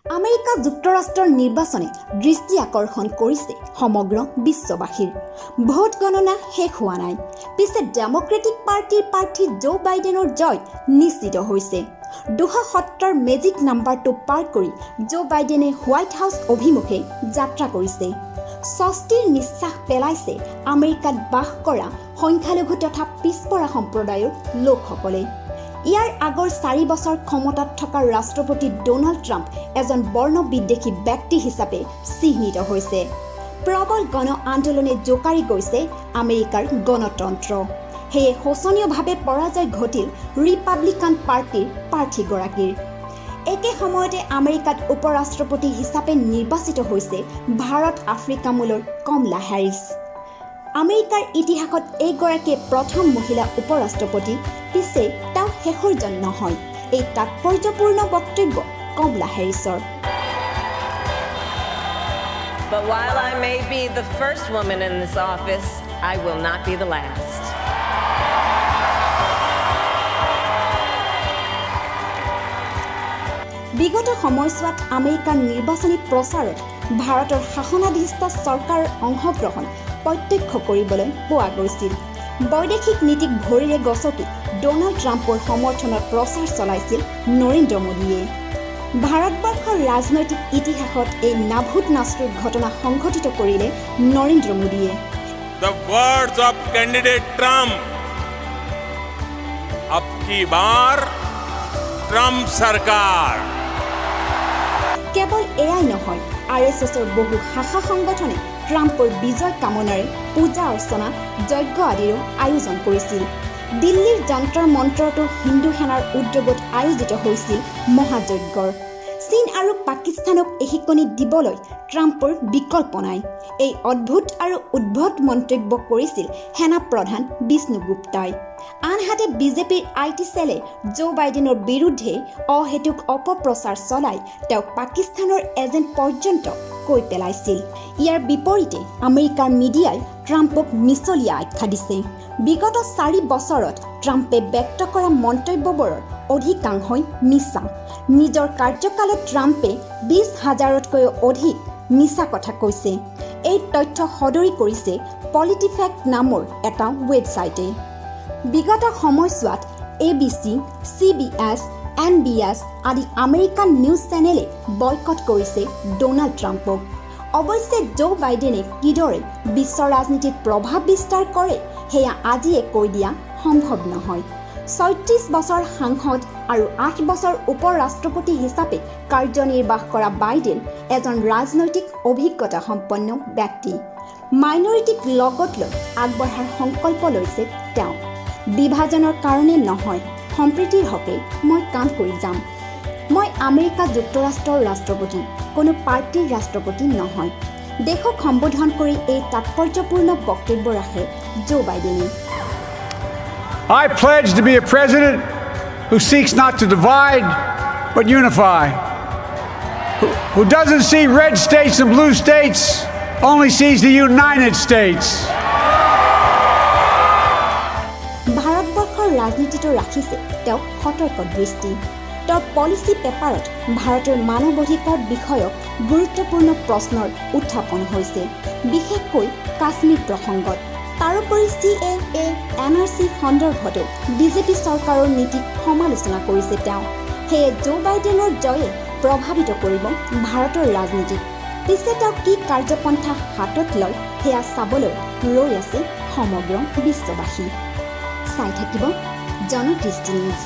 America যুক্তৰাষ্ট্ৰৰ নিৰ্বাচনে দৃষ্টি আকৰ্ষণ কৰিছে সমগ্ৰ বিশ্ববাসীৰ। ভোট গণনা শেষ হোৱা নাই। পিছে ডেমক্ৰেটিক পাৰ্টিৰ প্ৰাৰ্থী জো বাইডেনৰ জয় নিশ্চিত হৈছে। ২৭০ মেজিক নাম্বাৰটো পাৰ কৰি জো বাইডেনে হোৱাইট হাউচ অভিমুখে যাত্ৰা কৰিছে। স্বস্তিৰ নিশ্বাস পেলাইছে আমেৰিকাত বাস কৰা সংখ্যালঘু তথা পিছপৰা সম্প্ৰদায়ৰ লোকসকলে। ইয়াৰ আগৰ 4 বছৰ ক্ষমতাত থকা ৰাষ্ট্ৰপতি ডোনাল্ড ট্ৰাম্প এজন বৰ্ণবিদ্বেষী ব্যক্তি হিচাপে চিহ্নিত হৈছে। প্ৰবল গণ আন্দোলনে জোকাৰি গৈছে আমেৰিকাৰ গণতন্ত্ৰ। সেয়ে শোচনীয়ভাৱে পৰাজয় ঘটিল ৰিপাব্লিকান পাৰ্টিৰ প্ৰাৰ্থীগৰাকীৰ। একে সময়তে আমেৰিকাত উপ ৰাষ্ট্ৰপতি হিচাপে নিৰ্বাচিত হৈছে ভাৰত আফ্ৰিকা মূলৰ কমলা হেৰিছ। আমেৰিকাৰ ইতিহাসত এইগৰাকীয়ে প্ৰথম মহিলা উপ ৰাষ্ট্ৰপতি। পিছে তেওঁ শেষৰজন নহয়। এই তাৎপৰ্যপূৰ্ণ বক্তব্য কমলা হেৰিছৰ। But while I may be the first woman in this office, I will not be the last. বিগত সময়ছোৱাত আমেৰিকাৰ নিৰ্বাচনী প্ৰচাৰত ভাৰতৰ শাসনাধীষ্ঠ চৰকাৰৰ অংশগ্ৰহণ প্ৰত্যক্ষ কৰিবলৈ পোৱা গৈছিল। বৈদেশিক নীতিক ভৰিৰে গছকি ডোনাল্ড ট্ৰাম্পৰ সমৰ্থনত প্ৰচাৰ চলাইছিল নৰেন্দ্ৰ মোদীয়ে। ভাৰতবৰ্ষৰ ৰাজনৈতিক ইতিহাসত এই নাভূত নাস্তিক ঘটনা সংঘটিত কৰিলে নৰেন্দ্ৰ মোদীয়ে। The words of candidate Trump, अब की बार ट्रम्प सरकार। কেৱল এয়াই নহয়, RSSৰ বহু শাখা সংগঠনে ট্ৰাম্পৰ বিজয় কামনাৰে পূজা অৰ্চনা যজ্ঞ আদিৰো আয়োজন কৰিছিল। দিল্লীৰ যন্ত্ৰৰ মন্ত্ৰতো হিন্দু সেনাৰ উদ্যোগত আয়োজিত হৈছিল মহাযজ্ঞৰ। চীন আৰু পাকিস্তানক এশিকনি দিবলৈ ট্ৰাম্পৰ বিকল্প নাই। এই অদ্ভুত আৰু উদ্ভট মন্তব্য কৰিছিল সেনা প্ৰধান বিষ্ণু গুপ্তাই। আনহাতে বিজেপিৰ IT চেলে জো বাইডেনৰ বিৰুদ্ধে অহেতুক অপপ্ৰচাৰ চলাই তেওঁক পাকিস্তানৰ এজেণ্ট পৰ্যন্ত কৈ পেলাইছিল। ইয়াৰ বিপৰীতে আমেৰিকাৰ মিডিয়াই ট্ৰাম্পক মিছলীয়া আখ্যা দিছে। বিগত 4 বছৰত ট্ৰাম্পে ব্যক্ত কৰা মন্তব্যবোৰৰ অধিকাংশই মিছা। নিজৰ কাৰ্যকালত ট্ৰাম্পে 20,000তকৈও অধিক মিছা কথা কৈছে। এই তথ্য সদৰি কৰিছে পলিটিফেক্ট নামৰ এটা ৱেবছাইটে। বিগত সময়ছোৱাত ABC, CBS, NBS আদি আমেৰিকান নিউজ চেনেলে বয়কট কৰিছে ডোনাল্ড ট্ৰাম্পক। অৱশ্যে জো বাইডেনে কিদৰে বিশ্ব ৰাজনীতিত প্ৰভাৱ বিস্তাৰ কৰে সেয়া আজিয়ে কৈ দিয়া সম্ভৱ নহয়। 36 বছৰ সাংসদ আৰু 8 বছৰ উপ ৰাষ্ট্ৰপতি হিচাপে কাৰ্যনিৰ্বাহ কৰা বাইডেন এজন ৰাজনৈতিক অভিজ্ঞতা সম্পন্ন ব্যক্তি। মাইনৰিটিক লগত লৈ আগবঢ়াৰ সংকল্প লৈছে তেওঁ। বিভাজনৰ কাৰণে নহয়, সম্প্ৰীতিৰ হকে মই কাম কৰি যাম। মই আমেৰিকা যুক্তৰাষ্ট্ৰৰ ৰাষ্ট্ৰপতি, কোনো পাৰ্টিৰ ৰাষ্ট্ৰপতি নহয়। দেশক সম্বোধন কৰি এই তাৎপৰ্যপূৰ্ণ বক্তব্য ৰাখে জো বাইডেনে। I pledge to be a president who seeks not to divide but unify, who doesn't see red states and blue states, only sees the United States. ভাৰতবৰ্ষৰ ৰাজনীতিটো ৰাখিছে তেওঁ সতৰ্ক দৃষ্টি। তেওঁৰ পলিচি পেপাৰত ভাৰতৰ মানৱ অধিকাৰ বিষয়ক গুৰুত্বপূৰ্ণ প্ৰশ্নৰ উত্থাপন হৈছে, বিশেষকৈ কাশ্মীৰ প্ৰসংগত। তাৰোপৰি CAA, NRC সন্দৰ্ভতো বিজেপি চৰকাৰৰ নীতিক সমালোচনা কৰিছে তেওঁ। সেয়ে জো বাইডেনৰ জয়ে প্ৰভাৱিত কৰিব ভাৰতৰ ৰাজনীতিক। পিছে তেওঁ কি কাৰ্যপন্থা হাতত লয় সেয়া চাবলৈ ৰৈ আছে সমগ্ৰ বিশ্ববাসী। চাই থাকিব জনদৃষ্টি নিউজ।